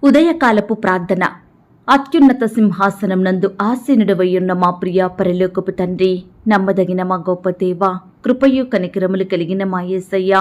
ఉదయకాలపు ప్రార్థన. అత్యున్నత సింహాసనం నందు ఆసీనుడవయ్యున్న మా ప్రియ పరలోకపు తండ్రి, నమ్మదగిన మా గొప్ప దేవ, కృపయు కనికరములు కలిగిన మా యేసయ్య,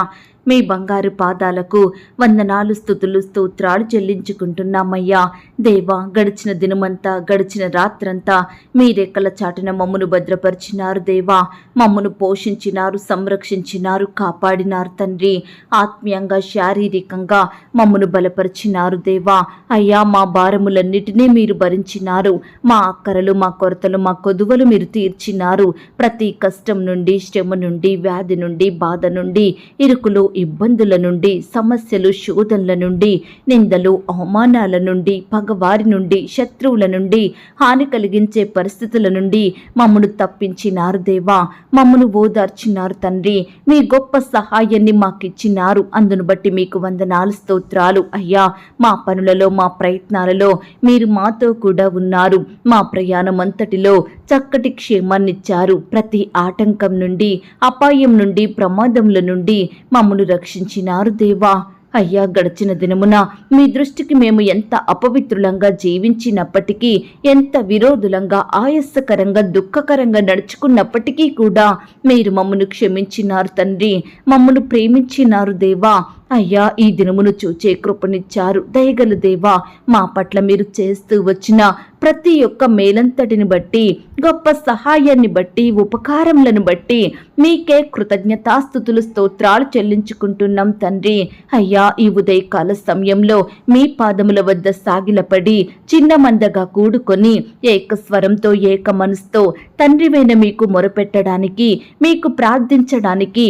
మీ బంగారు పాదాలకు వందనాలు, స్తుతులు, స్తోత్రాలు చెల్లించుకుంటున్నామయ్యా. దేవా, గడిచిన దినమంతా, గడిచిన రాత్రంతా మీ రెక్కల చాటున మమ్మను భద్రపరిచినారు దేవా. మమ్మను పోషించినారు, సంరక్షించినారు, కాపాడినారు తండ్రి. ఆత్మీయంగా, శారీరకంగా మమ్మను బలపరిచినారు దేవా. అయ్యా, మా భారములన్నిటినీ మీరు భరించినారు. మా అక్కరలు, మా కొరతలు, మా కొదువలు మీరు తీర్చినారు. ప్రతి కష్టం నుండి, శ్రమ నుండి, వ్యాధి నుండి, బాధ నుండి, ఇరుకులు, ఇబ్బందుల నుండి, సమస్యలు, శోధనల నుండి, నిందలు, అవమానాల నుండి, పగవారి నుండి, శత్రువుల నుండి, హాని కలిగించే పరిస్థితుల నుండి మమ్మను తప్పించినారు దేవా. మమ్మను ఓదార్చినారు తండ్రి. మీ గొప్ప సహాయాన్ని మాకిచ్చినారు. అందును బట్టి మీకు వందనాలు, స్తోత్రాలు అయ్యా. మా పనులలో, మా ప్రయత్నాలలో మీరు మాతో కూడా ఉన్నారు. మా ప్రయాణం అంతటిలో చక్కటి క్షేమాన్నిచ్చారు. ప్రతి ఆటంకం నుండి, అపాయం నుండి, ప్రమాదముల నుండి మమ్మను రక్షించినారు దేవా. అయ్యా, గడిచిన దినమున మీ దృష్టికి మేము ఎంత అపవిత్రులంగా జీవించినప్పటికీ, ఎంత విరోధులంగా, ఆయాసకరంగా, దుఃఖకరంగా నడుచుకున్నప్పటికీ కూడా మీరు మమ్మను క్షమించినారు తండ్రి. మమ్మను ప్రేమించినారు దేవా. అయ్యా, ఈ దినమును చూచే కృపనిచ్చారు. దయగల దేవా, మా పట్ల మీరు చేస్తూ వచ్చిన ప్రతి ఒక్క మేలంతటిని బట్టి, గొప్ప సహాయాన్ని బట్టి, ఉపకారములను బట్టి మీకే కృతజ్ఞతాస్తుతులు, స్తోత్రాలు చెల్లించుకుంటున్నాం తండ్రి. అయ్యా, ఈ ఉదయకాల సమయంలో మీ పాదముల వద్ద సాగిలపడి చిన్న మందగా కూడుకొని ఏకస్వరంతో, ఏక మనసుతో తండ్రివైన మీకు మొరపెట్టడానికి, మీకు ప్రార్థించడానికి,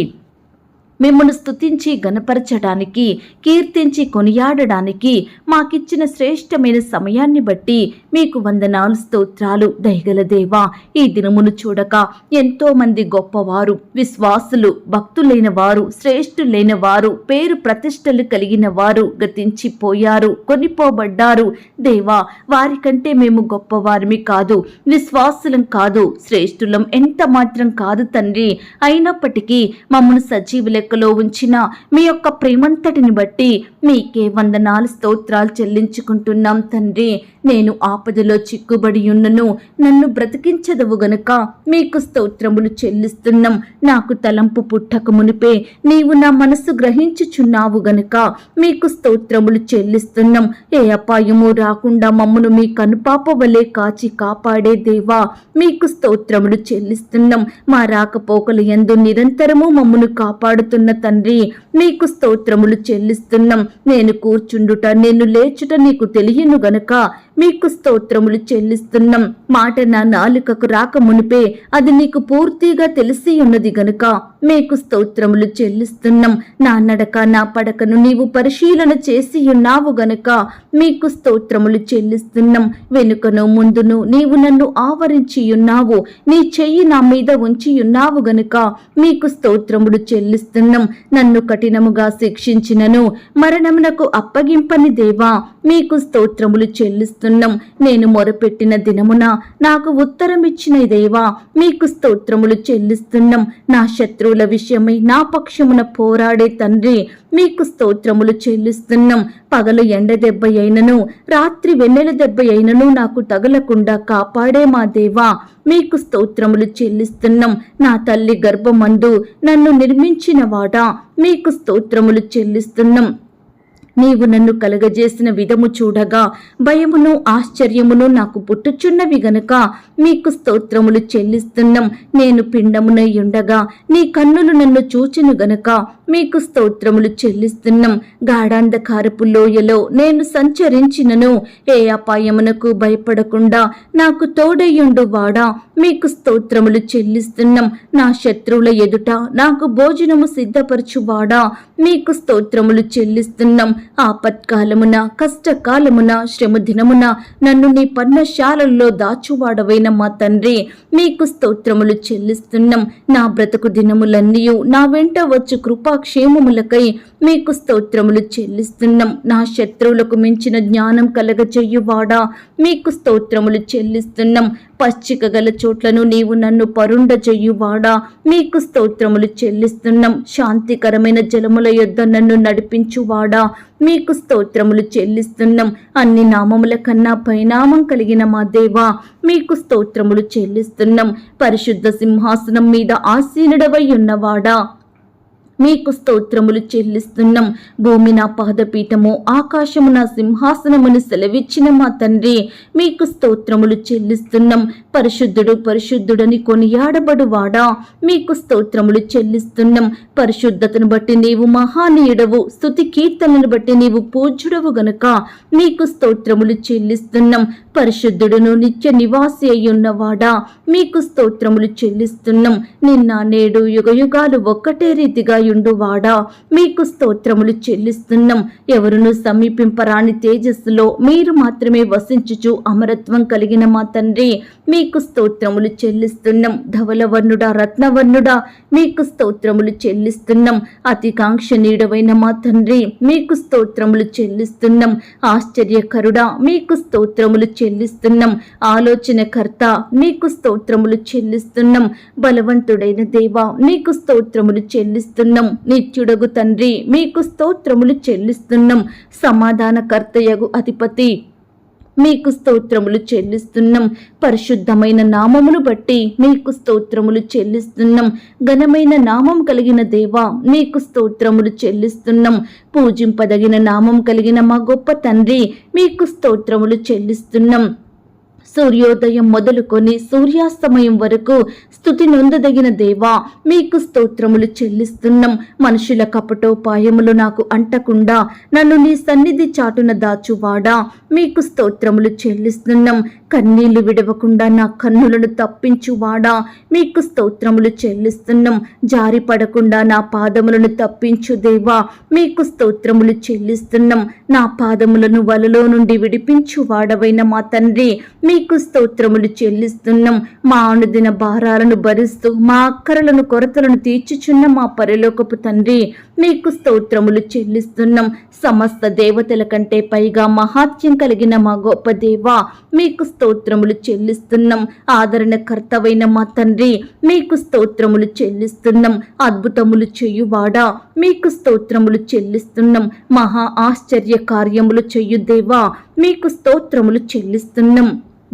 మిమ్మల్ని స్తుతించి గణపరచడానికి, కీర్తించి కొనియాడడానికి మాకిచ్చిన శ్రేష్టమైన సమయాన్ని బట్టి మీకు వందనాలు, స్తోత్రాలు. దయగల దేవా, ఈ దినమును చూడక ఎంతో మంది గొప్పవారు, విశ్వాసులు, భక్తులైన వారు, శ్రేష్ఠులైన వారు, పేరు ప్రతిష్టలు కలిగిన వారు గతించిపోయారు, కొనిపోబడ్డారు దేవా. వారికంటే మేము గొప్పవారిమి కాదు, విశ్వాసులం కాదు, శ్రేష్ఠులం ఎంత మాత్రం కాదు తండ్రి. అయినప్పటికీ మమ్మను సజీవుల లో ఉంచిన మీ యొక్క ప్రేమంతటిని బట్టి మీకే వందనాలు, స్తోత్రాలు చెల్లించుకుంటున్నాం తండ్రి. నేను ఆపదలో చిక్కుబడి ఉన్నను, నన్ను బ్రతికించదవు గనుక మీకు స్తోత్రములు చెల్లిస్తున్నాం. నాకు తలంపు పుట్టక మునిపే నీవు నా మనసు గ్రహించుచున్నావు గనుక మీకు స్తోత్రములు చెల్లిస్తున్నాం. ఏ అపాయము రాకుండా మమ్మను మీ కనుపాప వలె కాచి కాపాడే దేవా, మీకు స్తోత్రములు చెల్లిస్తున్నాం. మా రాకపోకలు యందు నిరంతరము మమ్మను కాపాడుతున్న తండ్రి, మీకు స్తోత్రములు చెల్లిస్తున్నాం. నేను కూర్చుండుట, నేను లేచుట నీకు తెలియను గనుక మీకు స్తోత్రములు చెల్లిస్తున్నాం. మాట నా నాలుకకు రాక మునిపే అది నీకు పూర్తిగా తెలిసి ఉన్నది గనుక మీకు స్తోత్రములు చెల్లిస్తున్నాం. నా నడక, నా పడకను నీవు పరిశీలన చేసి ఉన్నావు గనుక మీకు స్తోత్రములు చెల్లిస్తున్నాం. వెనుకను ముందును నీవు నన్ను ఆవరించి ఉన్నావు, నీ చెయ్యి నా మీద ఉంచి ఉన్నావు గనుక మీకు స్తోత్రములు చెల్లిస్తున్నాం. నన్ను కఠినముగా శిక్షించినను మరణమునకు అప్పగింపని దేవా, మీకు స్తోత్రములు చెల్లిస్తున్నాం. నేను మొరపెట్టిన దినమున నాకు ఉత్తరం ఇచ్చిన దేవా, మీకు స్తోత్రములు చెల్లిస్తున్నాం. నా శత్రువుల విషయమై నా పక్షమున పోరాడే తండ్రి, మీకు స్తోత్రములు చెల్లిస్తున్నాం. పగలు ఎండ దెబ్బ అయినను, రాత్రి వెన్నెల దెబ్బ అయినను నాకు తగలకుండా కాపాడే మా దేవా, మీకు స్తోత్రములు చెల్లిస్తున్నాం. నా తల్లి గర్భమందు నన్ను నిర్మించిన వాడా, మీకు స్తోత్రములు చెల్లిస్తున్నాం. నీవు నన్ను కలగజేసిన విధము చూడగా భయమును, ఆశ్చర్యమును నాకు పుట్టుచున్నవి గనుక మీకు స్తోత్రములు చెల్లిస్తున్నాం. నేను పిండమునై ఉండగా నీ కన్నులు నన్ను చూచెను గనుక మీకు స్తోత్రములు చెల్లిస్తున్నాం. గాఢాంధకారపు లోయలో నేను సంచరించినను ఏ అపాయమునకు భయపడకుండా నాకు తోడయ్యుండు వాడా, మీకు స్తోత్రములు చెల్లిస్తున్నాం. నా శత్రువుల ఎదుట నాకు భోజనము సిద్ధపరచువాడా, మీకు స్తోత్రములు చెల్లిస్తున్నాం. ఆపత్కాలమున, కష్టకాలమున, శ్రమ దినమున నన్ను నీ పర్ణశాలల్లో దాచువాడవైన మా తండ్రి, మీకు స్తోత్రములు చెల్లిస్తున్నాం. నా బ్రతుకు దినములన్నీ నా వెంట వచ్చు కృపాక్షేమములకై మీకు స్తోత్రములు చెల్లిస్తున్నాం. నా శత్రువులకు మించిన జ్ఞానం కలగజేయువాడా, మీకు స్తోత్రములు చెల్లిస్తున్నాం. పచ్చిక గల చోట్లను నీవు నన్ను పరుండ చెయ్యువాడా, మీకు స్తోత్రములు చెల్లిస్తున్నాం. శాంతికరమైన జలముల యొద్ద నన్ను నడిపించువాడా, మీకు స్తోత్రములు చెల్లిస్తున్నాం. అన్ని నామముల కన్నా పైనామం కలిగిన మా దేవా మీకు స్తోత్రములు చెల్లిస్తున్నాం. పరిశుద్ధ సింహాసనం మీద ఆసీనుడవై ఉన్నవాడా మీకు స్తోత్రములు చెల్లిస్తున్నాం. భూమి నా పాదపీఠము, ఆకాశము నా సింహాసనమును సెలవిచ్చిన మా తండ్రి మీకు స్తోత్రములు చెల్లిస్తున్నాం. పరిశుద్ధుడు పరిశుద్ధుడని కొనియాడబడువాడా మీకు స్తోత్రములు చెల్లిస్తున్నాం. పరిశుద్ధతను బట్టి నీవు మహానీయుడవు, స్తుతి కీర్తనను బట్టి నీవు పూజ్యుడవు గనుక నీకు స్తోత్రములు చెల్లిస్తున్నాం. పరిశుద్ధుడును నిత్య నివాసి అయ్యున్నవాడా మీకు స్తోత్రములు చెల్లిస్తున్నాం. నిన్న నేడు యుగయుగాలు ఒక్కటే రీతిగా యుండువాడా మీకు స్తోత్రములు చెల్లిస్తున్నాం. ఎవరును సమీపింపరాని తేజస్సులో మీరు మాత్రమే వసించుచు అమరత్వం కలిగిన మా తండ్రి మీకు స్తోత్రములు చెల్లిస్తున్నాం. ధవలవర్ణుడా రత్నవర్ణుడా మీకు స్తోత్రములు చెల్లిస్తున్నాం. అతి కాంక్షణీయుడవైన మా తండ్రి మీకు స్తోత్రములు చెల్లిస్తున్నాం. ఆశ్చర్యకరుడా మీకు స్తోత్రములు చెల్లిస్తున్నాం. ఆలోచనకర్త మీకు స్తోత్రములు చెల్లిస్తున్నాం. బలవంతుడైన దేవా మీకు స్తోత్రములు చెల్లిస్తున్నాం. నిత్యుడగు తండ్రి మీకు స్తోత్రములు చెల్లిస్తున్నాం. సమాధానకర్తయగు అధిపతి మీకు స్తోత్రములు చెల్లిస్తున్నాం. పరిశుద్ధమైన నామమును బట్టి మీకు స్తోత్రములు చెల్లిస్తున్నాం. ఘనమైన నామం కలిగిన దేవా మీకు స్తోత్రములు చెల్లిస్తున్నాం. పూజింపదగిన నామం కలిగిన మా గొప్ప తండ్రి మీకు స్తోత్రములు చెల్లిస్తున్నాం. సూర్యోదయం మొదలుకొని సూర్యాస్తమయం వరకు స్తుతి నొందదగిన దేవా మీకు స్తోత్రములు చెల్లిస్తున్నాం. మనుషుల కపటోపాయములు నాకు అంటకుండా నన్ను నీ సన్నిధి చాటున దాచువాడా మీకు స్తోత్రములు చెల్లిస్తున్నాం. కన్నీళ్లు విడవకుండా నా కన్నులను తప్పించువాడా మీకు స్తోత్రములు చెల్లిస్తున్నాం. జారి పడకుండా నా పాదములను తప్పించు దేవా మీకు స్తోత్రములు చెల్లిస్తున్నాం. నా పాదములను వలలో నుండి విడిపించువాడవైన మా తండ్రి మీకు స్తోత్రములు చెల్లిస్తున్నాం. మా అనుదిన భారాలను భరిస్తూ మా అక్కరలను కొరతలను తీర్చుచున్న మా పరలోకపు తండ్రి మీకు స్తోత్రములు చెల్లిస్తున్నాం. సమస్త దేవతల కంటే పైగా మహాత్యం కలిగిన మా గొప్ప దేవా మీకు స్తోత్రములు చెల్లిస్తున్నాం. ఆదరణకర్తవైన మా తండ్రి మీకు స్తోత్రములు చెల్లిస్తున్నాం. అద్భుతములు చెయ్యువాడా మీకు స్తోత్రములు చెల్లిస్తున్నాం. మహా ఆశ్చర్య కార్యములు చెయ్యు దేవా మీకు స్తోత్రములు చెల్లిస్తున్నాం.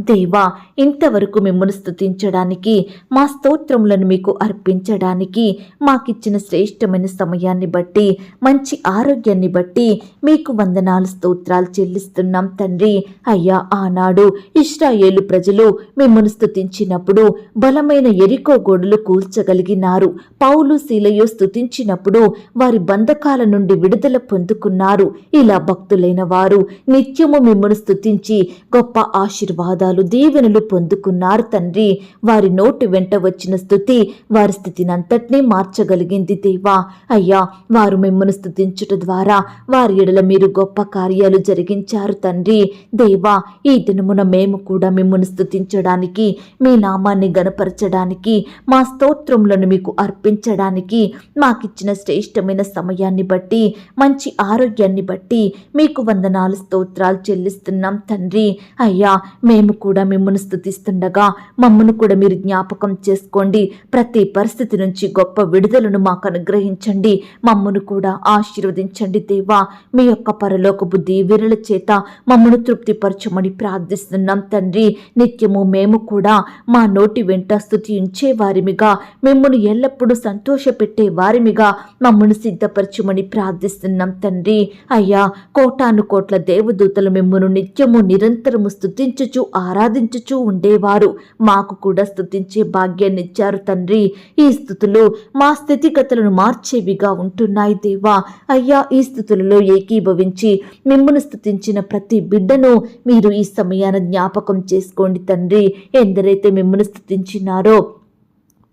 దేవా ఇంతవరకు మిమ్మల్ని స్తుతించడానికి మా స్తోత్రములను మీకు అర్పించడానికి మాకిచ్చిన శ్రేష్టమైన సమయాన్ని బట్టి మంచి ఆరోగ్యాన్ని బట్టి మీకు వందనాలు స్తోత్రాలు చెల్లిస్తున్నాం తండ్రి. అయ్యా ఆనాడు ఇశ్రాయేలు ప్రజలు మిమ్మల్ని స్తుతించినప్పుడు బలమైన ఎరికో గోడలు కూల్చగలిగినారు. పౌలు శీలయు స్తుతించినప్పుడు వారి బంధకాల నుండి విడుదల పొందుకున్నారు. ఇలా భక్తులైన వారు నిత్యము మిమ్మల్ని స్తుతించి గొప్ప ఆశీర్వాదాలు దీవెనలు పొందుకున్నారు తండ్రి. వారి నోటి వెంట వచ్చిన స్తుతి వారి స్థితిని అంతటినీ మార్చగలిగింది దేవా. అయ్యా వారు మిమ్మల్ని స్తుతించుట ద్వారా వారి ఎడల మీరు గొప్ప కార్యాలు జరిగించారు తండ్రి. దేవా ఈ దినమున మేము కూడా మిమ్మల్ని స్తుతించడానికి మీ నామాన్ని గణపరచడానికి మా స్తోత్రములను మీకు అర్పించడానికి మాకిచ్చిన శ్రేష్టమైన సమయాన్ని బట్టి మంచి ఆరోగ్యాన్ని బట్టి మీకు వందనాలు స్తోత్రాలు చెల్లిస్తున్నాం తండ్రి. అయ్యా మేము కూడా మిమ్మల్ని స్తుతిస్తుండగా మమ్మను కూడా మీరు జ్ఞాపకం చేసుకోండి. ప్రతి పరిస్థితి నుంచి గొప్ప విడుదలను మాకు అనుగ్రహించండి. మమ్మను కూడా ఆశీర్వదించండి దేవా. మీ యొక్క పరలోకపు దీవెనల చేత మమ్మను తృప్తిపరచమని ప్రార్థిస్తున్నాం తండ్రి. నిత్యము మేము కూడా మా నోటి వెంట స్తుతించే వారిమిగా మిమ్మల్ని ఎల్లప్పుడూ సంతోషపెట్టే వారిమిగా మమ్మను సిద్ధపరచమని ప్రార్థిస్తున్నాం తండ్రి. అయ్యా కోటాను కోట్ల దేవదూతలు మిమ్మను నిత్యము నిరంతరము స్తుతించుచు ఆరాధించుచూ ఉండేవారు. మాకు కూడా స్తుతించే భాగ్యాన్ని ఇచ్చారు తండ్రి. ఈ స్తుతులు మా స్థితిగతులను మార్చేవిగా ఉంటున్నాయి దేవా. అయ్యా ఈ స్థుతులలో ఏకీభవించి మిమ్మల్ని స్తుతించిన ప్రతి బిడ్డను మీరు ఈ సమయాన జ్ఞాపకం చేసుకోండి తండ్రి. ఎందరైతే మిమ్మల్ని స్తుతించినారో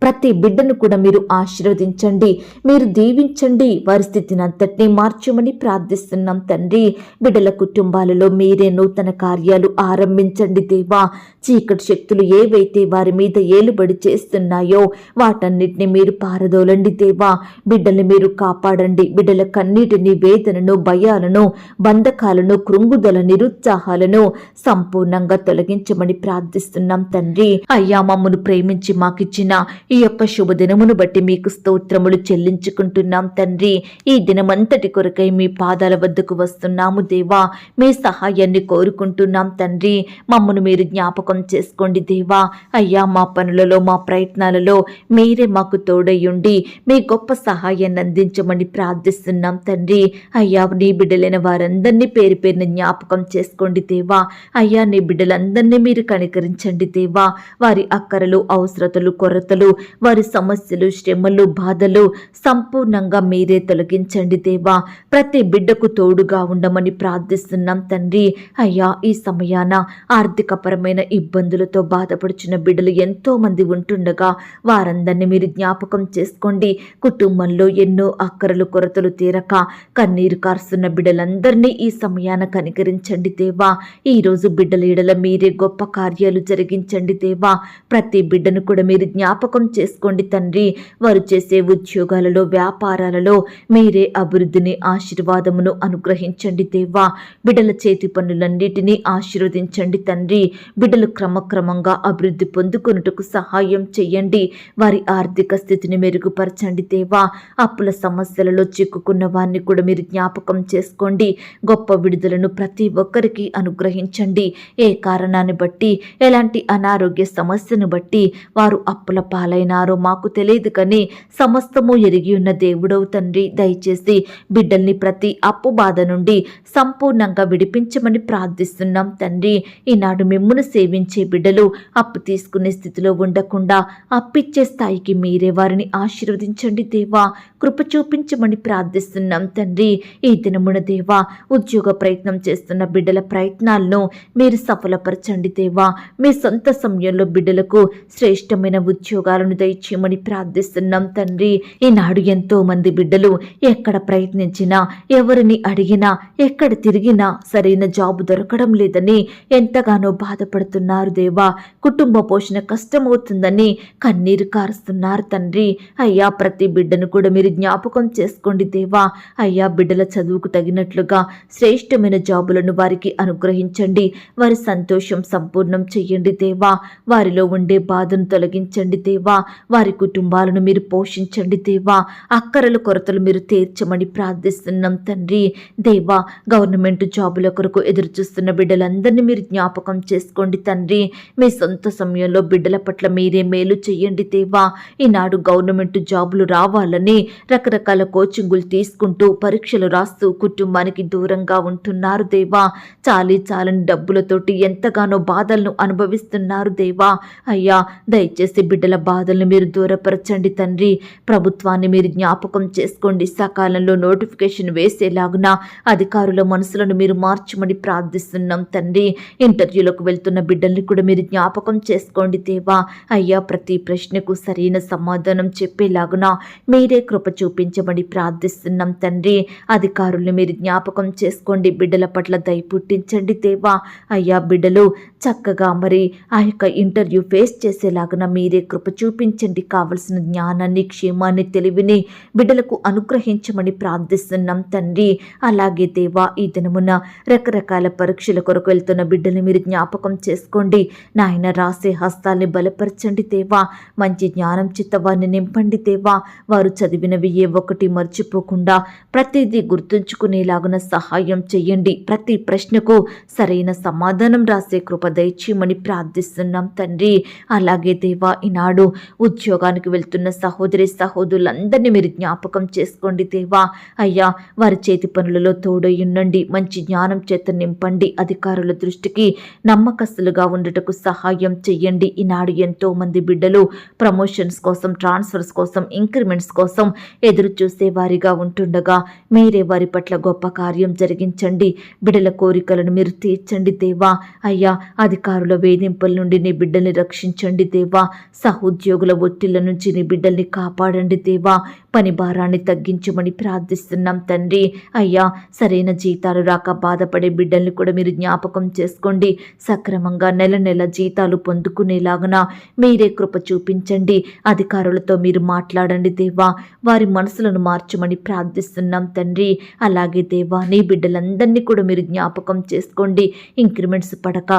ప్రతి బిడ్డను కూడా మీరు ఆశీర్వదించండి, మీరు దీవించండి. వారి స్థితిని అంతటినీ మార్చమని ప్రార్థిస్తున్నాం తండ్రి. బిడ్డల కుటుంబాలలో మీరే నూతన కార్యాలు ఆరంభించండి దేవా. చీకటి శక్తులు ఏవైతే వారి మీద ఏలుబడి చేస్తున్నాయో వాటన్నిటిని మీరు పారదోలండి దేవా. బిడ్డల్ని మీరు కాపాడండి. బిడ్డల కన్నీటిని, వేదనను, భయాలను, బంధకాలను, కృంగుదల, నిరుత్సాహాలను సంపూర్ణంగా తొలగించమని ప్రార్థిస్తున్నాం తండ్రి. అయ్యా మమ్మను ప్రేమించి మాకిచ్చిన ఈ యొక్క శుభదినమును బట్టి మీకు స్తోత్రములు చెల్లించుకుంటున్నాం తండ్రి. ఈ దినమంతటి కొరకై మీ పాదాల వద్దకు వస్తున్నాము దేవా. మీ సహాయాన్ని కోరుకుంటున్నాం తండ్రి. మమ్మను మీరు జ్ఞాపకం చేసుకోండి దేవా. అయ్యా, మా పనులలో మా ప్రయత్నాలలో మీరే మాకు తోడయ్యుండి మీ గొప్ప సహాయాన్ని అందించమని ప్రార్థిస్తున్నాం తండ్రి. అయ్యా, నీ బిడ్డలైన వారందరినీ పేరు పేరున జ్ఞాపకం చేసుకోండి దేవా. అయ్యా, నీ బిడ్డలందరినీ మీరు కనికరించండి దేవా. వారి అక్కరలు, అవసరతలు, కొరతలు, వారి సమస్యలు, శ్రమలు, బాధలు సంపూర్ణంగా మీరే తొలగించండి దేవా. ప్రతి బిడ్డకు తోడుగా ఉండమని ప్రార్థిస్తున్నాం తండ్రి. అయ్యా, ఈ సమయాన ఆర్థికపరమైన ఇబ్బందులతో బాధపడుచున్న బిడ్డలు ఎంతో మంది ఉంటుండగా వారందరినీ మీరు జ్ఞాపకం చేసుకోండి. కుటుంబంలో ఎన్నో అక్కరలు, కొరతలు తీరక కన్నీరు కారుస్తున్న బిడ్డలందరినీ ఈ సమయాన కనికరించండి దేవా. ఈరోజు బిడ్డల ఎడల మీరే గొప్ప కార్యాలు జరిగించండి దేవా. ప్రతి బిడ్డను కూడా మీరు జ్ఞాపకం చేసుకోండి తండ్రి. వారు చేసే ఉద్యోగాలలో, వ్యాపారాలలో మీరే అభివృద్ధిని, ఆశీర్వాదమును అనుగ్రహించండి దేవా. బిడ్డల చేతి పనులన్నిటినీ ఆశీర్వదించండి తండ్రి. బిడ్డలు క్రమక్రమంగా అభివృద్ధి పొందుకొనుటకు సహాయం చేయండి. వారి ఆర్థిక స్థితిని మెరుగుపరచండి దేవా. అప్పుల సమస్యలలో చిక్కుకున్న వారిని కూడా మీరు జ్ఞాపకం చేసుకోండి. గొప్ప విడుదలను ప్రతి ఒక్కరికి అనుగ్రహించండి. ఏ కారణాన్ని బట్టి, ఎలాంటి అనారోగ్య సమస్యను బట్టి వారు అప్పుల పాలైనారో మాకు తెలియదు, కానీ సమస్తము ఎరిగి ఉన్న దేవుడవు తండ్రి. దయచేసి బిడ్డల్ని ప్రతి అప్పు బాధ నుండి సంపూర్ణంగా విడిపించమని ప్రార్థిస్తున్నాం తండ్రి. ఈనాడు మిమ్మును సేవించే బిడ్డలు అప్పు తీసుకునే స్థితిలో ఉండకుండా అప్పిచ్చే స్థాయికి మీరే వారిని ఆశీర్వదించండి దేవా. కృప చూపించమని ప్రార్థిస్తున్నాం తండ్రి. ఈ దినమున దేవా, ఉద్యోగ ప్రయత్నం చేస్తున్న బిడ్డల ప్రయత్నాలను మీరు సఫలపరచండి దేవా. మీ సొంత సమయంలో బిడ్డలకు శ్రేష్టమైన ఉద్యోగాలను దయచేయమని ప్రార్థిస్తున్నాం తండ్రి. ఈనాడు ఎంతో మంది బిడ్డలు ఎక్కడ ప్రయత్నించినా, ఎవరిని అడిగినా, ఎక్కడ తిరిగినా సరైన జాబు దొరకడం లేదని ఎంతగానో బాధపడుతున్నారు దేవా. కుటుంబ పోషణ కష్టమవుతుందని కన్నీరు కారుస్తున్నారు తండ్రి. అయ్యా, ప్రతి బిడ్డను కూడా మీరు జ్ఞాపకం చేసుకోండి దేవా. అయ్యా, బిడ్డల చదువుకు తగినట్లుగా శ్రేష్టమైన జాబులను వారికి అనుగ్రహించండి. వారి సంతోషం సంపూర్ణం చెయ్యండి దేవా. వారిలో ఉండే బాధను తొలగించండి దేవా. వారి కుటుంబాలను మీరు పోషించండి దేవా. అక్కరల కొరతలు మీరు తీర్చమని ప్రార్థిస్తున్నాం తండ్రి. దేవా, గవర్నమెంట్ జాబుల కొరకు ఎదురు చూస్తున్న బిడ్డలందరినీ మీరు జ్ఞాపకం చేసుకోండి తండ్రి. మీ సొంత సమయంలో బిడ్డల పట్ల మీరే మేలు చెయ్యండి దేవా. ఈనాడు గవర్నమెంట్ జాబులు రావాలని రకరకాల కోచింగులు తీసుకుంటూ, పరీక్షలు రాస్తూ కుటుంబానికి దూరంగా ఉంటున్నారు దేవా. చాలని డబ్బులతోటి ఎంతగానో బాధలను అనుభవిస్తున్నారు దేవా. అయ్యా, దయచేసి బిడ్డల బాధలను మీరు దూరపరచండి తండ్రి. ప్రభుత్వాన్ని మీరు జ్ఞాపకం చేసుకోండి. సకాలంలో నోటిఫికేషన్ వేసేలాగున అధికారుల మనసులను మీరు మార్చమని ప్రార్థిస్తున్నాం తండ్రి. ఇంటర్వ్యూలకు వెళ్తున్న బిడ్డల్ని కూడా మీరు జ్ఞాపకం చేసుకోండి దేవా. అయ్యా, ప్రతి ప్రశ్నకు సరైన సమాధానం చెప్పేలాగున మీరే కృప చూపించమని ప్రార్థిస్తున్నాం తండ్రి. అధికారుల్ని మీరు జ్ఞాపకం చేసుకోండి. బిడ్డల పట్ల దయ పుట్టించండి దేవా. అయ్యా, బిడ్డలు చక్కగా మరి ఆ యొక్క ఇంటర్వ్యూ ఫేస్ చేసేలాగా మీరే కృప చూపించండి. కావలసిన జ్ఞానాన్ని, క్షేమాన్ని, తెలివిని బిడ్డలకు అనుగ్రహించమని ప్రార్థిస్తున్నాం తండ్రి. అలాగే దేవా, ఈ దినమున రకరకాల పరీక్షల కొరకు వెళ్తున్న బిడ్డలు మీరు జ్ఞాపకం చేసుకోండి. నాయన, రాసే హస్తాల్ని బలపరచండి దేవా. మంచి జ్ఞానం చిత్తవాన్ని నింపండి దేవా. వారు చదివినవి ఏ ఒక్కటి మర్చిపోకుండా ప్రతిదీ గుర్తుంచుకునేలాగున సహాయం చెయ్యండి. ప్రతి ప్రశ్నకు సరైన సమాధానం రాసే కృప దయచేయమని ప్రార్థిస్తున్నాం తండ్రి. అలాగే దేవా, ఈనాడు ఉద్యోగానికి వెళ్తున్న సహోదరి సహోదరులందరినీ మీరు జ్ఞాపకం చేసుకోండి దేవా. అయ్యా, వారి చేతి పనులలో తోడయ్యుండండి. మంచి జ్ఞానం చేత నింపండి. అధికారుల దృష్టికి నమ్మకస్తులుగా ఉండటకు సహాయం చెయ్యండి. ఈనాడు ఎంతో మంది బిడ్డలు ప్రమోషన్స్ కోసం, ట్రాన్స్ఫర్స్ కోసం, ఇంక్రిమెంట్స్ కోసం ఎదురు చూసే వారిగా ఉంటుండగా మీరే వారి పట్ల గొప్ప కార్యం జరిగించండి. బిడ్డల కోరికలను మీరు తీర్చండి దేవా. అయ్యా, అధికారుల వేధింపుల నుండి నీ బిడ్డల్ని రక్షించండి దేవా. సహోద్యోగుల ఒత్తిళ్ల నుంచి నీ బిడ్డల్ని కాపాడండి దేవా. పని భారాన్ని తగ్గించమని ప్రార్థిస్తున్నాం తండ్రి. అయ్యా, సరైన జీతాలు రాక బాధపడే బిడ్డల్ని కూడా మీరు జ్ఞాపకం చేసుకోండి. సక్రమంగా నెల నెల జీతాలు పొందుకునేలాగున మీరే కృప చూపించండి. అధికారులతో మీరు మాట్లాడండి దేవా. వారి మనసులను మార్చమని ప్రార్థిస్తున్నాం తండ్రి. అలాగే దేవా, నీ బిడ్డలందరినీ కూడా మీరు జ్ఞాపకం చేసుకోండి. ఇంక్రిమెంట్స్ పడక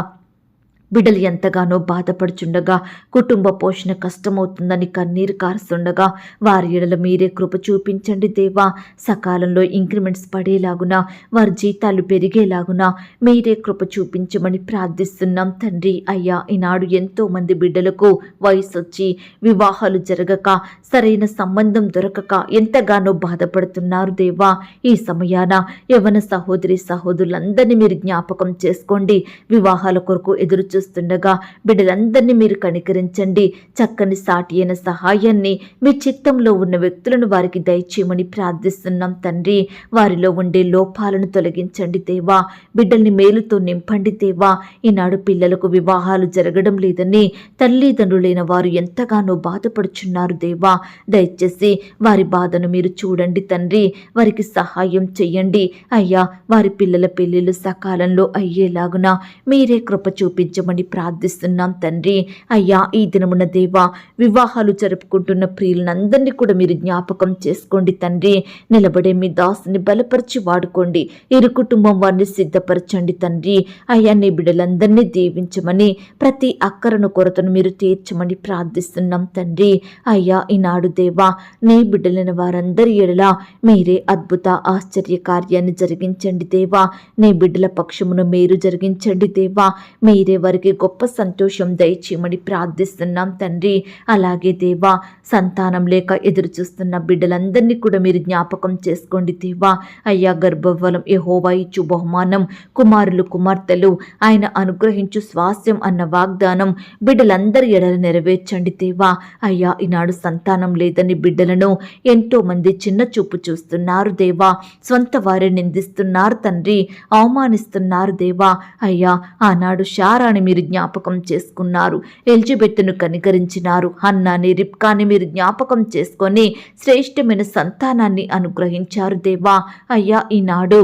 బిడ్డలు ఎంతగానో బాధపడుచుండగా, కుటుంబ పోషణ కష్టమవుతుందని కన్నీరు కారుస్తుండగా వారి ఎడల మీరే కృప చూపించండి దేవా. సకాలంలో ఇంక్రిమెంట్స్ పడేలాగున, వారి జీతాలు పెరిగేలాగున మీరే కృప చూపించమని ప్రార్థిస్తున్నాం తండ్రి. అయ్యా, ఈనాడు ఎంతో మంది బిడ్డలకు వయసు వచ్చి వివాహాలు జరగక, సరైన సంబంధం దొరకక ఎంతగానో బాధపడుతున్నారు దేవా. ఈ సమయాన యవ్వన సహోదరి సహోదరులందరినీ మీరు జ్ఞాపకం చేసుకోండి. వివాహాల కొరకు ఎదురు చూస్తుండగా బిడ్డలందరినీ మీరు కనికరించండి. చక్కని సాటి అయిన సహాయాన్ని మీ చిత్తంలో ఉన్న వ్యక్తులను వారికి దయచేయమని ప్రార్థిస్తున్నాం తండ్రి. వారిలో ఉండే లోపాలను తొలగించండి దేవా. బిడ్డల్ని మేలుతో నింపండి దేవా. ఈనాడు పిల్లలకు వివాహాలు జరగడం లేదని తల్లిదండ్రులైన వారు ఎంతగానో బాధపడుచున్నారు దేవా. దయచేసి వారి బాధను మీరు చూడండి తండ్రి. వారికి సహాయం చెయ్యండి అయ్యా. వారి పిల్లల పెళ్లిళ్ళు సకాలంలో అయ్యేలాగున మీరే కృప చూపించమని ప్రార్థిస్తున్నాం తండ్రి. అయ్యా, ఈ దినమున దేవా, వివాహాలు జరుపుకుంటున్న ప్రియులందరినీ కూడా మీరు జ్ఞాపకం చేసుకోండి తండ్రి. నిలబడే మీ దాసుని బలపరిచి వాడుకోండి. ఇరు కుటుంబం వారిని సిద్ధపరచండి తండ్రి. అయ్యా, నీ బిడ్డలందరినీ దీవించమని, ప్రతి అక్కరను కొరతను మీరు తీర్చమని ప్రార్థిస్తున్నాం తండ్రి. అయ్యా, ఈనాడు దేవా, నీ బిడ్డలైన వారందరి ఎడల మీరే అద్భుత ఆశ్చర్య కార్యాన్ని జరిగించండి దేవా. నీ బిడ్డల పక్షమును మీరు జరిగించండి దేవా. మీరే వారికి గొప్ప సంతోషం దయచేయమని ప్రార్థిస్తున్నాం తండ్రి. అలాగే దేవా, సంతానం లేక ఎదురు చూస్తున్న బిడ్డలందరినీ కూడా మీరు జ్ఞాపకం చేసుకోండి దేవా. అయ్యా, గర్భఫలం యెహోవా ఇచ్చు బహుమానం, కుమారులు కుమార్తెలు ఆయన అనుగ్రహించు స్వాస్థ్యం అన్న వాగ్దానం బిడ్డలందరి ఎడల నెరవేర్చండి దేవా. అయ్యా, ఈనాడు సంతానం లేదని బిడ్డలను ఎంతో మంది చిన్న చూపు చూస్తున్నారు దేవా. స్వంత వారే నిందిస్తున్నారు తండ్రి, అవమానిస్తున్నారు దేవా. అయ్యా, ఆనాడు శారాని మీరు జ్ఞాపకం చేసుకున్నారు, ఎలిజబెత్తును కనికరించినారు, హన్నాని రిబ్కాని మీరు జ్ఞాపకం చేసుకొని శ్రేష్టమైన సంతానాన్ని అనుగ్రహించారు దేవా. అయ్యా, ఈనాడు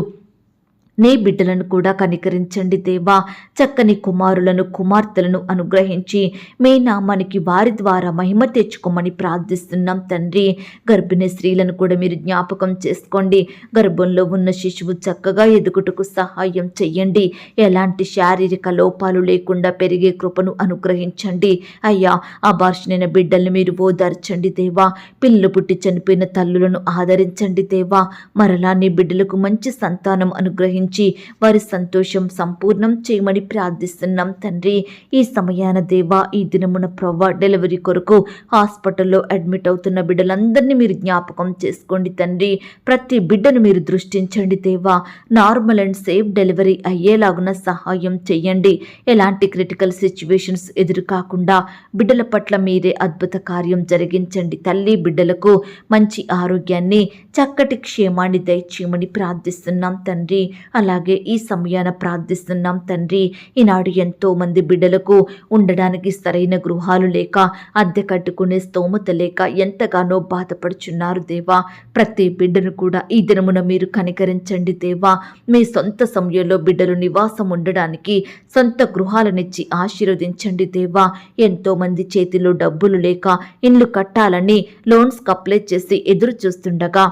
నీ బిడ్డలను కూడా కనికరించండి దేవా. చక్కని కుమారులను కుమార్తెలను అనుగ్రహించి మీ నామానికి వారి ద్వారా మహిమ తెచ్చుకోమని ప్రార్థిస్తున్నాం తండ్రి. గర్భిణీ స్త్రీలను కూడా మీరు జ్ఞాపకం చేసుకోండి. గర్భంలో ఉన్న శిశువు చక్కగా ఎదుగుటకు సహాయం చెయ్యండి. ఎలాంటి శారీరక లోపాలు లేకుండా పెరిగే కృపను అనుగ్రహించండి అయ్యా. అబార్షణైన బిడ్డల్ని మీరు ఓదార్చండి దేవా. పిల్లలు పుట్టి చనిపోయిన తల్లులను ఆదరించండి దేవా. మరలా నీ బిడ్డలకు మంచి సంతానం అనుగ్రహించి వారి సంతోషం సంపూర్ణం చేయమని ప్రార్థిస్తున్నాం తండ్రి. ఈ సమయాన దేవా, ఈ దినమున ప్రవ్వా, డెలివరీ కొరకు హాస్పిటల్లో అడ్మిట్ అవుతున్న బిడ్డలందరినీ మీరు జ్ఞాపకం చేసుకోండి తండ్రి. ప్రతి బిడ్డను మీరు దృష్టించండి దేవా. నార్మల్ అండ్ సేఫ్ డెలివరీ అయ్యేలాగున సహాయం చెయ్యండి. ఎలాంటి క్రిటికల్ సిచ్యువేషన్స్ ఎదురు కాకుండా బిడ్డల పట్ల మీరే అద్భుత కార్యం జరిగించండి తల్లి. బిడ్డలకు మంచి ఆరోగ్యాన్ని, చక్కటి క్షేమాన్ని దయచేయమని ప్రార్థిస్తున్నాం తండ్రి. అలాగే ఈ సమయాన ప్రార్థిస్తున్నాం తండ్రి. ఈనాడు ఎంతో మంది బిడ్డలకు ఉండడానికి సరైన గృహాలు లేక, అద్దె కట్టుకునే స్తోమత లేక ఎంతగానో బాధపడుచున్నారు దేవా. ప్రతి బిడ్డను కూడా ఈ దినమున మీరు కనికరించండి దేవా. మీ సొంత సమయంలో బిడ్డలు నివాసం ఉండడానికి సొంత గృహాలనిచ్చి ఆశీర్వదించండి దేవా. ఎంతో మంది చేతిలో డబ్బులు లేక ఇల్లు కట్టాలని లోన్స్కి అప్లై చేసి ఎదురు చూస్తుండగా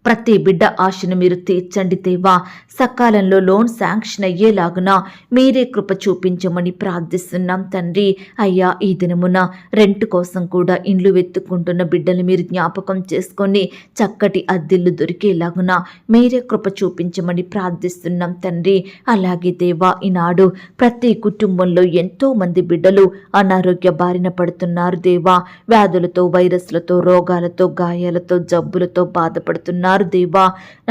ప్రతి బిడ్డ ఆశను మీరు తీర్చండి దేవా. సకాలంలో లోన్ శాంక్షన్ అయ్యేలాగున మీరే కృప చూపించమని ప్రార్థిస్తున్నాం తండ్రి. అయ్యా, ఈ దినమున రెంట్ కోసం కూడా ఇండ్లు వెతుక్కుంటున్న బిడ్డలు మీరు జ్ఞాపకం చేసుకొని చక్కటి అద్దెళ్ళు దొరికేలాగున మీరే కృప చూపించమని ప్రార్థిస్తున్నాం తండ్రి. అలాగే దేవా, ఈనాడు ప్రతి కుటుంబంలో ఎంతో మంది బిడ్డలు అనారోగ్య బారిన పడుతున్నారు దేవా. వ్యాధులతో, వైరస్లతో, రోగాలతో, గాయాలతో, జబ్బులతో బాధపడుతున్నారు దేవా.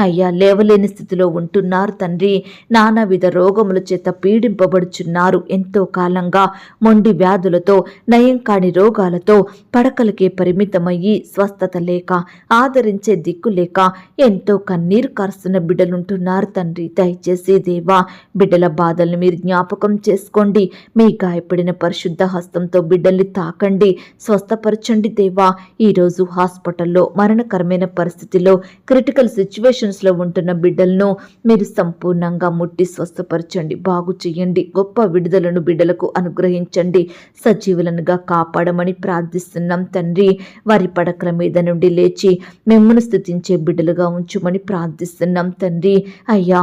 అయ్యా, లేవలేని స్థితిలో ఉంటున్నారు తండ్రి. నానావిధ రోగముల చేత పీడింపబడుచున్నారు. ఎంతో కాలంగా మొండి వ్యాధులతో, నయం కాని రోగాలతో పడకలకే పరిమితమయ్యి స్వస్థత లేక, ఆదరించే దిక్కు లేక ఎంతో కన్నీరు కారుస్తున్న బిడ్డలుంటున్నారు తండ్రి. దయచేసి దేవా, బిడ్డల బాధల్ని మీరు జ్ఞాపకం చేసుకోండి. మీ గాయపడిన పరిశుద్ధ హస్తంతో బిడ్డల్ని తాకండి, స్వస్థపరచండి దేవా. ఈరోజు హాస్పిటల్లో మరణకరమైన పరిస్థితిలో, క్రిటికల్ సిచ్యువేషన్స్లో ఉంటున్న బిడ్డలను మీరు సంపూర్ణంగా ముట్టి స్వస్థపరచండి, బాగు చేయండి. గొప్ప విడుదలను బిడ్డలకు అనుగ్రహించండి. సజీవులనుగా కాపాడమని ప్రార్థిస్తున్నాం తండ్రి. వారి పడకల మీద నుండి లేచి మిమ్మల్ని స్తుతించే బిడ్డలుగా ఉంచుమని ప్రార్థిస్తున్నాం తండ్రి. అయ్యా,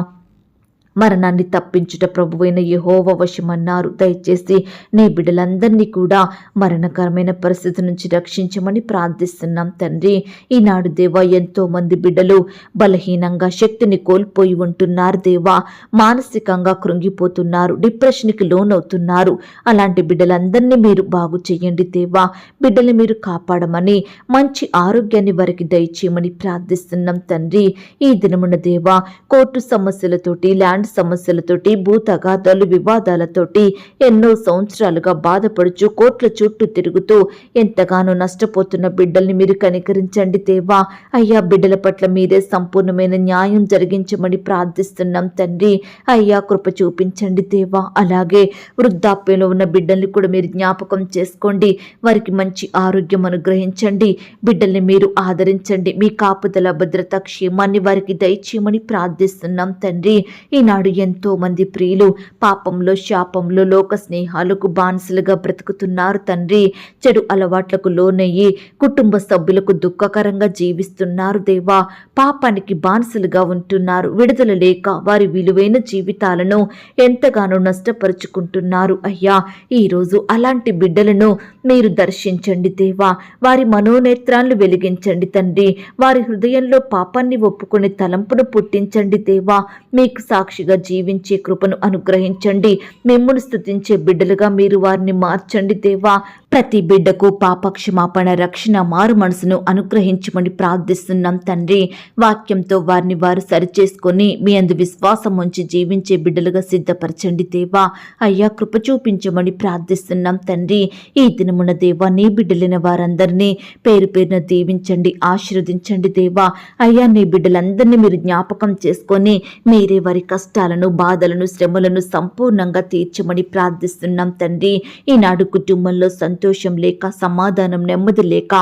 మరణాన్ని తప్పించుట ప్రభువైన యెహోవా వశమన్నారు. దయచేసి నీ బిడ్డలందరినీ కూడా మరణకరమైన పరిస్థితి నుంచి రక్షించమని ప్రార్థిస్తున్నాం తండ్రి. ఈనాడు దేవా ఎంతో మంది బిడ్డలు బలహీనంగా శక్తిని కోల్పోయి ఉంటున్నారు దేవా. మానసికంగా కృంగిపోతున్నారు, డిప్రెషన్కి లోనవుతున్నారు. అలాంటి బిడ్డలందరినీ మీరు బాగు చేయండి దేవా. బిడ్డల్ని మీరు కాపాడమని, మంచి ఆరోగ్యాన్ని వారికి దయచేయమని ప్రార్థిస్తున్నాం తండ్రి. ఈ దినమున దేవా కోర్టు సమస్యలతోటి, ల్యాండ్ సమస్యలతోటి, భూ తగాదాలు, వివాదాలతోటి ఎన్నో సంవత్సరాలుగా బాధపడుచు కోర్టుల చుట్టూ తిరుగుతూ ఎంతగానో నష్టపోతున్న బిడ్డల్ని మీరు కనికరించండి దేవా. అయ్యా బిడ్డల పట్ల మీరే సంపూర్ణమైన న్యాయం జరిగించమని ప్రార్థిస్తున్నాం తండ్రి. అయ్యా కృప చూపించండి దేవా. అలాగే వృద్ధాప్యంలో ఉన్న బిడ్డల్ని కూడా మీరు జ్ఞాపకం చేసుకోండి. వారికి మంచి ఆరోగ్యం అనుగ్రహించండి. బిడ్డల్ని మీరు ఆదరించండి. మీ కాపుదల, భద్రత, క్షేమాన్ని వారికి దయచేయమని ప్రార్థిస్తున్నాం తండ్రి. ఈనాడు ఎంతో మంది ప్రియులు పాపంలో, శాపంలో, లోక స్నేహాలకు బానిసలుగా బ్రతుకుతున్నారు తండ్రి. చెడు అలవాట్లకు లోనయ్యి కుటుంబ సభ్యులకు దుఃఖకరంగా జీవిస్తున్నారు దేవా. పాపానికి బానిసలుగా ఉంటున్నారు. విడుదల లేక వారి విలువైన జీవితాలను ఎంతగానో నష్టపరుచుకుంటున్నారు అయ్యా. ఈరోజు అలాంటి బిడ్డలను మీరు దర్శించండి దేవా. వారి మనోనేత్రాలను వెలిగించండి తండ్రి. వారి హృదయంలో పాపాన్ని ఒప్పుకునే తలంపును పుట్టించండి దేవా. మీకు సాక్షిగా జీవించే కృపను అనుగ్రహించండి. మిమ్మును స్తుతించే బిడ్డలుగా మీరు వారిని మార్చండి దేవా. ప్రతి బిడ్డకు పాప క్షమాపణ, రక్షణ, మారు మనసును అనుగ్రహించమని ప్రార్థిస్తున్నాం తండ్రి. వాక్యంతో వారిని వారు సరిచేసుకొని మీ అందు విశ్వాసం ఉంచి జీవించే బిడ్డలుగా సిద్ధపరచండి దేవా. అయ్యా కృప చూపించమని ప్రార్థిస్తున్నాం తండ్రి. ఈ దినమున దేవా నీ బిడ్డలైన వారందరినీ పేరు పేరున దీవించండి, ఆశీర్వదించండి దేవా. అయ్యా నీ బిడ్డలందరినీ మీరు జ్ఞాపకం చేసుకొని మీరే వారి కష్టాలను, బాధలను, శ్రమలను సంపూర్ణంగా తీర్చమని ప్రార్థిస్తున్నాం తండ్రి. ఈనాడు కుటుంబంలో సంతోషం లేక, సమాధానం, నెమ్మది లేక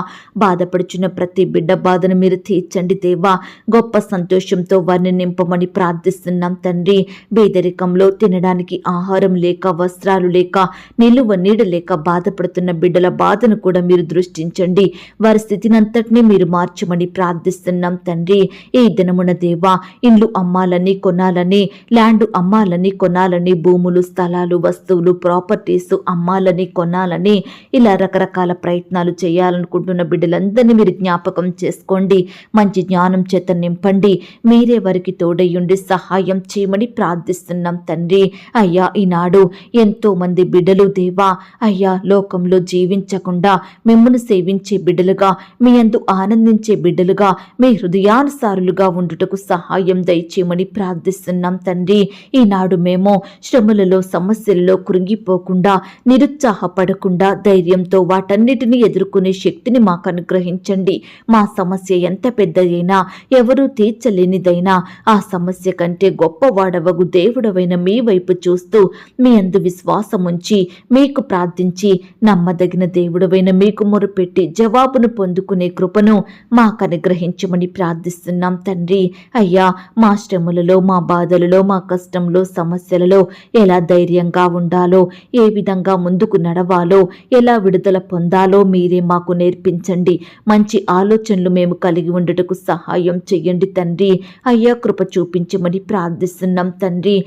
బాధపడుచున్న ప్రతి బిడ్డ బాధను మీరు తీర్చండి దేవా. గొప్ప సంతోషంతో వారిని నింపమని ప్రార్థిస్తున్నాం తండ్రి. పేదరికంలో తినడానికి ఆహారం లేక, వస్త్రాలు లేక, నిలువ నీడ లేక బాధపడుతున్న బిడ్డల బాధను కూడా మీరు దృష్టించండి. వారి స్థితినంతటినీ మీరు మార్చమని ప్రార్థిస్తున్నాం తండ్రి. ఈ దినమున దేవా ఇండ్లు అమ్మాలని, కొనాలని, ల్యాండ్ అమ్మాలని, కొనాలని, భూములు, స్థలాలు, వస్తువులు, ప్రాపర్టీస్ అమ్మాలని, కొనాలని ఇలా రకరకాల ప్రయత్నాలు చేయాలనుకుంటున్న బిడ్డలందరినీ మీరు జ్ఞాపకం చేసుకోండి. మంచి జ్ఞానం చేత నింపండి. మీరే వారికి తోడయ్యుండి సహాయం చేయమని ప్రార్థిస్తున్నాం తండ్రి. అయ్యా ఈనాడు ఎంతో మంది బిడ్డలు దేవా అయ్యా లోకంలో జీవించకుండా మిమ్మును సేవించే బిడ్డలుగా, మీ యందు ఆనందించే బిడ్డలుగా, మీ హృదయానుసారులుగా ఉండుటకు సహాయం దయచేయమని ప్రార్థిస్తున్నాం తండ్రి. ఈనాడు మేము శ్రమలలో, సమస్యలలో కృంగిపోకుండా, నిరుత్సాహపడకుండా ధైర్యంతో వాటన్నిటిని ఎదుర్కొనే శక్తిని మాకు అనుగ్రహించండి. మా సమస్య ఎంత పెద్దదైనా, ఎవరూ తీర్చలేనిదైనా ఆ సమస్య కంటే గొప్పవాడవగు దేవుడవైన మీ వైపు చూస్తూ మీ అందు విశ్వాసం ఉంచి మీకు ప్రార్థించి నమ్మదగిన దేవుడవైన మీకు మొరుపెట్టి జవాబును పొందుకునే కృపను మాకు అనుగ్రహించమని ప్రార్థిస్తున్నాం తండ్రి. అయ్యా మా శ్రమలలో, మా బాధలలో, మా కష్టంలో, సమస్యలలో ఎలా ధైర్యంగా ఉండాలో, ఏ విధంగా ముందుకు నడవాలో, ఎలా విడుదల పొందాలో మీరే మాకు నేర్పించండి. మంచి ఆలోచనలు మేము కలిగి ఉండటకు సహాయం చెయ్యండి తండ్రి. అయ్యా కృప చూపించమని ప్రార్థిస్తున్నాం తండ్రి.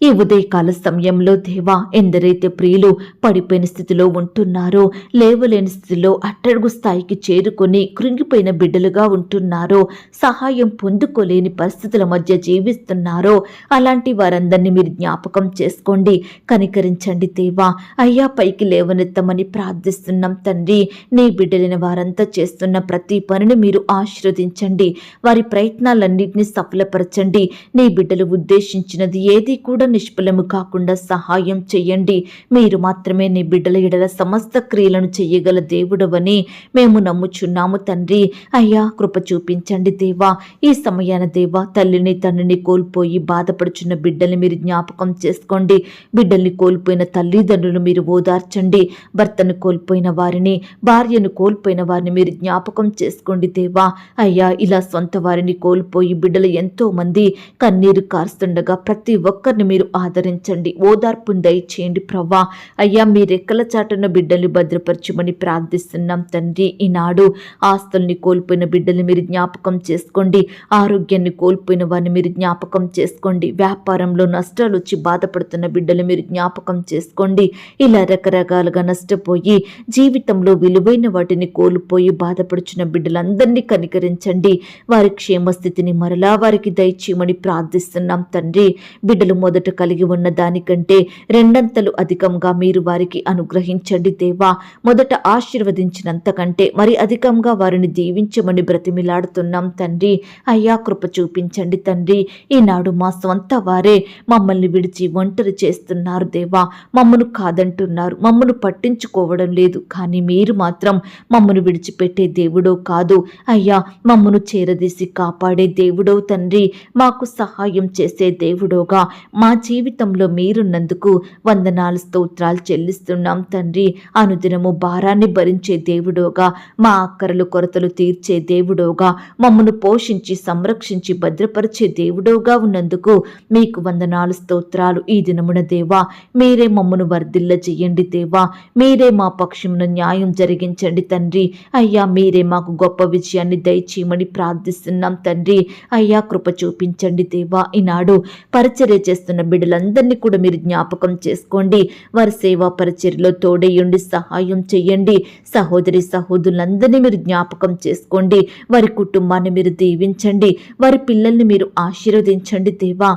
ఈ ఉదయకాల సమయంలో దేవా ఎందరైతే ప్రియులు పడిపోయిన స్థితిలో ఉంటున్నారో, లేవలేని స్థితిలో అట్టడుగు స్థాయికి చేరుకొని కృంగిపోయిన బిడ్డలుగా ఉంటున్నారో, సహాయం పొందుకోలేని పరిస్థితుల మధ్య జీవిస్తున్నారో అలాంటి వారందరినీ మీరు జ్ఞాపకం చేసుకోండి, కనికరించండి దేవా. అయ్యా పైకి లేవనెత్తమని ప్రార్థిస్తున్నాం తండ్రి. నీ బిడ్డలైన వారంతా చేస్తున్న ప్రతి పనిని మీరు ఆశీర్వదించండి. వారి ప్రయత్నాలన్నింటినీ సఫలపరచండి. నీ బిడ్డలు ఉద్దేశించినది ఏది కూడా నిష్ఫలము కాకుండా సహాయం చెయ్యండి. మీరు మాత్రమే నీ బిడ్డల ఎడల సమస్త క్రియలను చెయ్యగల దేవుడవని మేము నమ్ముచున్నాము తండ్రి. అయ్యా కృప చూపించండి దేవా. ఈ సమయాన దేవా తల్లిని, తండ్రిని కోల్పోయి బాధపడుచున్న బిడ్డల్ని మీరు జ్ఞాపకం చేసుకోండి. బిడ్డల్ని కోల్పోయిన తల్లిదండ్రులు మీరు ఓదార్చండి. భర్తను కోల్పోయిన వారిని, భార్యను కోల్పోయిన వారిని మీరు జ్ఞాపకం చేసుకోండి దేవా. అయ్యా ఇలా సొంత వారిని కోల్పోయి బిడ్డలు ఎంతో మంది కన్నీరు కారుస్తుండగా ప్రతి ఒక్కరిని మీరు ఆదరించండి, ఓదార్పును దయచేయండి ప్రభా. అయ్యా మీ రెక్కల చాటున బిడ్డల్ని భద్రపరచమని ప్రార్థిస్తున్నాం తండ్రి. ఈనాడు ఆస్తుల్ని కోల్పోయిన బిడ్డల్ని మీరు జ్ఞాపకం చేసుకోండి, ఆరోగ్యాన్ని కోల్పోయిన వారిని మీరు జ్ఞాపకం చేసుకోండి, వ్యాపారంలో నష్టాలు వచ్చి బాధపడుతున్న బిడ్డలు మీరు జ్ఞాపకం చేసుకోండి. ఇలా రకరకాలుగా నష్టపోయి జీవితంలో విలువైన వాటిని కోల్పోయి బాధపడుచున్న బిడ్డలందరినీ కనికరించండి. వారి క్షేమస్థితిని మరలా వారికి దయచేయమని ప్రార్థిస్తున్నాం తండ్రి. బిడ్డలు మొదట కలిగి ఉన్న దానికంటే రెండంతలు అధికంగా మీరు వారికి అనుగ్రహించండి దేవా. మొదట ఆశీర్వదించినంతకంటే మరి అధికంగా వారిని దీవించమని బ్రతిమిలాడుతున్నాం తండ్రి. అయ్యా కృప చూపించండి తండ్రి. ఈనాడు మా స్వంత వారే మమ్మల్ని విడిచి ఒంటరి చేస్తున్నారు దేవా. మమ్మను కాదంటున్నారు, మమ్మను పట్టించుకోవడం లేదు. కానీ మీరు మాత్రం మమ్మను విడిచిపెట్టే దేవుడో కాదు అయ్యా, మమ్మను చేరదీసి కాపాడే దేవుడో తండ్రి. మాకు సహాయం చేసే దేవుడోగా మా జీవితంలో మీరున్నందుకు వందనాలు స్తోత్రాలు చెల్లిస్తున్నాం తండ్రి. అనుదినము భారాన్ని భరించే దేవుడోగా, మా అక్కరలు కొరతలు తీర్చే దేవుడోగా, మమ్మను పోషించి సంరక్షించి భద్రపరిచే దేవుడోగా ఉన్నందుకు మీకు వందనాలు స్తోత్రాలు. ఈ దినమున దేవా మీరే మమ్మను వర్ధిల్ల చెయ్యండి దేవా. మీరే మా పక్షమున న్యాయం జరిగించండి తండ్రి. అయ్యా మీరే మాకు గొప్ప విజయాన్ని దయచేయమని ప్రార్థిస్తున్నాం తండ్రి. అయ్యా కృప చూపించండి దేవా. ఈనాడు పరిచర్య చేస్తున్న బిడ్డలందరినీ కూడా మీరు జ్ఞాపకం చేసుకోండి. వారి సేవా పరిచర్యలో తోడేయుండి సహాయం చెయ్యండి. సహోదరి సహోదరులందరినీ మీరు జ్ఞాపకం చేసుకోండి. వారి కుటుంబాన్ని మీరు దీవించండి. వారి పిల్లల్ని మీరు ఆశీర్వదించండి దేవా.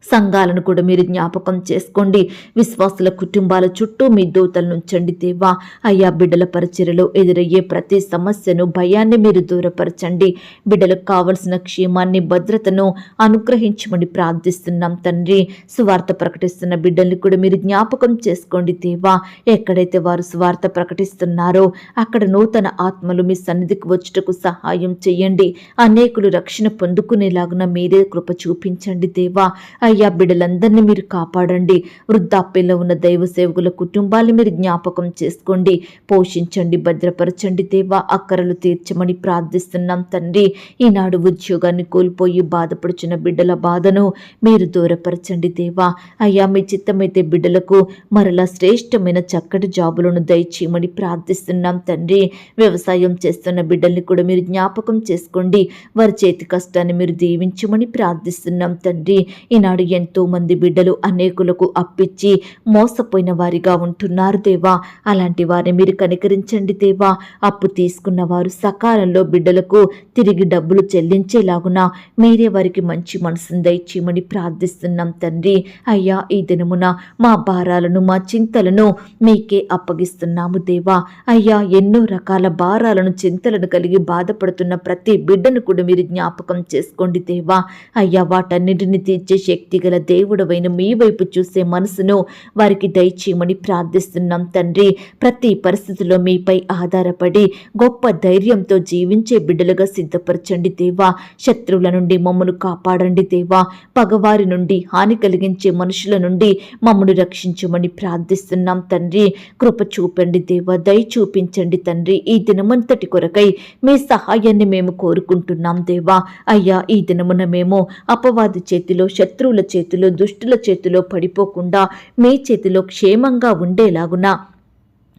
సంఘాలను కూడా మీరు జ్ఞాపకం చేసుకోండి. విశ్వాసుల కుటుంబాల చుట్టూ మీ దూతలు నుంచండి దేవా. అయ్యా బిడ్డల పరిచర్యలో ఎదురయ్యే ప్రతి సమస్యను భయాన్ని మీరు దూరపరచండి. బిడ్డలకు కావలసిన క్షేమాన్ని భద్రతను అనుగ్రహించమని ప్రార్థిస్తున్నాం తండ్రి. సువార్త ప్రకటిస్తున్న బిడ్డల్ని కూడా మీరు జ్ఞాపకం చేసుకోండి దేవా. ఎక్కడైతే వారు సువార్త ప్రకటిస్తున్నారో అక్కడ నూతన ఆత్మలు మీ సన్నిధికి వచ్చుటకు సహాయం చేయండి. అనేకులు రక్షణ పొందుకునేలాగున మీరే కృప చూపించండి దేవా. అయ్యా బిడ్డలందరినీ మీరు కాపాడండి. వృద్ధాప్యంలో ఉన్న దైవ సేవకుల కుటుంబాన్ని మీరు జ్ఞాపకం చేసుకోండి, పోషించండి, భద్రపరచండి దేవా. అక్కరలు తీర్చమని ప్రార్థిస్తున్నాం తండ్రి. ఈనాడు ఉద్యోగాన్ని కోల్పోయి బాధపడుచున్న బిడ్డల బాధను మీరు దూరపరచండి దేవా. అయ్యా మీ చిత్తమైతే బిడ్డలకు మరలా శ్రేష్టమైన చక్కటి జాబులను దయచేయమని ప్రార్థిస్తున్నాం తండ్రి. వ్యవసాయం చేస్తున్న బిడ్డల్ని కూడా మీరు జ్ఞాపకం చేసుకోండి. వారి చేతి కష్టాన్ని మీరు దీవించమని ప్రార్థిస్తున్నాం తండ్రి. ఈనాడు ఎంతో మంది బిడ్డలు అనేకులకు అప్పిచ్చి మోసపోయిన వారిగా ఉంటున్నారు దేవా. అలాంటి వారిని మీరు కనికరించండి దేవా. అప్పు తీసుకున్న వారు సకాలంలో బిడ్డలకు తిరిగి డబ్బులు చెల్లించేలాగున మీరే వారికి మంచి మనసును దయచేయమని ప్రార్థిస్తున్నాం తండ్రి. అయ్యా ఈ దినమున మా భారాలను మా చింతలను మీకే అప్పగిస్తున్నాము దేవా. అయ్యా ఎన్నో రకాల భారాలను చింతలను కలిగి బాధపడుతున్న ప్రతి బిడ్డను కూడా మీరు జ్ఞాపకం చేసుకోండి దేవా. అయ్యా వాటన్నిటిని తీర్చే శక్తి గల దేవుడవైన మీ వైపు చూసే మనసును వారికి దయచేయమని ప్రార్థిస్తున్నాం తండ్రి. ప్రతి పరిస్థితిలో మీపై ఆధారపడి గొప్ప ధైర్యంతో జీవించే బిడ్డలుగా సిద్ధపరచండి దేవా. శత్రువుల నుండి మమ్మను కాపాడండి దేవా. పగవారి నుండి హాని కలిగించే మనుషుల నుండి మమ్మను రక్షించమని ప్రార్థిస్తున్నాం తండ్రి. కృప చూపండి దేవా, దయ చూపించండి తండ్రి. ఈ దినమంతటి కొరకై మీ సహాయాన్ని మేము కోరుకుంటున్నాం దేవా. అయ్యా ఈ దినమున మేము అపవాది చేతిలో, శత్రువుల చేతిలో, దుష్టుల చేతిలో పడిపోకుండా మీ చేతిలో క్షేమంగా ఉండేలాగున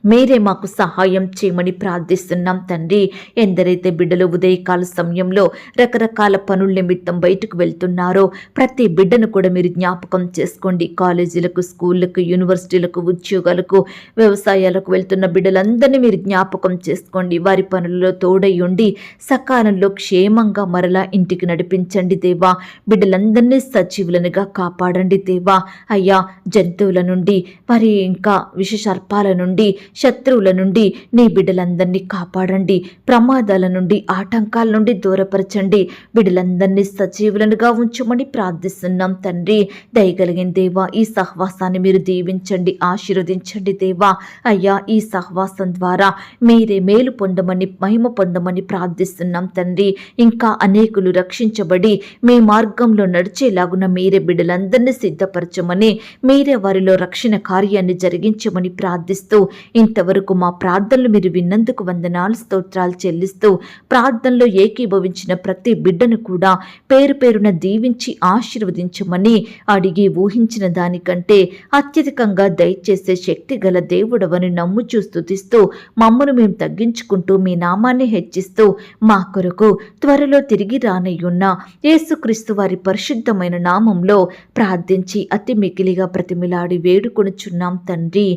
మీరే మాకు సహాయం చేయమని ప్రార్థిస్తున్నాం తండ్రి. ఎందరైతే బిడ్డలు ఉదయకాల సమయంలో రకరకాల పనుల నిమిత్తం బయటకు వెళ్తున్నారో ప్రతి బిడ్డను కూడా మీరు జ్ఞాపకం చేసుకోండి. కాలేజీలకు, స్కూళ్ళకు, యూనివర్సిటీలకు, ఉద్యోగాలకు, వ్యవసాయాలకు వెళ్తున్న బిడ్డలందరినీ మీరు జ్ఞాపకం చేసుకోండి. వారి పనులలో తోడై ఉండి సకాలంలో క్షేమంగా మరలా ఇంటికి నడిపించండి దేవా. బిడ్డలందరినీ సజీవులనుగా కాపాడండి దేవా. అయ్యా జంతువుల నుండి మరి ఇంకా విషసర్పాల నుండి, శత్రువుల నుండి నీ బిడ్డలందరినీ కాపాడండి. ప్రమాదాల నుండి, ఆటంకాల నుండి దూరపరచండి. బిడ్డలందరినీ సజీవులనుగా ఉంచమని ప్రార్థిస్తున్నాం తండ్రి. దయగలిగిన దేవా ఈ సహవాసాన్ని మీరు దీవించండి, ఆశీర్వదించండి దేవా. అయ్యా ఈ సహవాసం ద్వారా మీరే మేలు పొందమని, మహిమ పొందమని ప్రార్థిస్తున్నాం తండ్రి. ఇంకా అనేకులు రక్షించబడి మీ మార్గంలో నడిచేలాగున మీరే బిడ్డలందరినీ సిద్ధపరచమని, మీరే వారిలో రక్షణ కార్యాన్ని జరిగించమని ప్రార్థిస్తూ ఇంతవరకు మా ప్రార్థనలు మీరు విన్నందుకు వందనాలు స్తోత్రాలు చెల్లిస్తూ ప్రార్థనలో ఏకీభవించిన ప్రతి బిడ్డను కూడా పేరు పేరున దీవించి ఆశీర్వదించమని అడిగి ఊహించిన దానికంటే అత్యధికంగా దయచేసే శక్తి గల దేవుడవని నమ్ముచూ స్తుతిస్తూ మమ్మను మేము తగ్గించుకుంటూ మీ నామాన్ని హెచ్చిస్తూ మా కొరకు త్వరలో తిరిగి రానయ్యున్న యేసుక్రీస్తు వారి పరిశుద్ధమైన నామంలో ప్రార్థించి అతి మికిలిగా ప్రతిమిలాడి వేడుకొనుచున్నాం తండ్రి,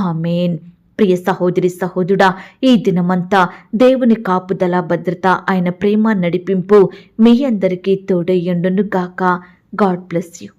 ఆమేన్. ప్రియ సహోదరి సహోదరుడా, ఈ దినమంతా దేవుని కాపుదల భద్రత, ఆయన ప్రేమ నడిపింపు మీ అందరికీ తోడయ్యుండును గాక. God bless you.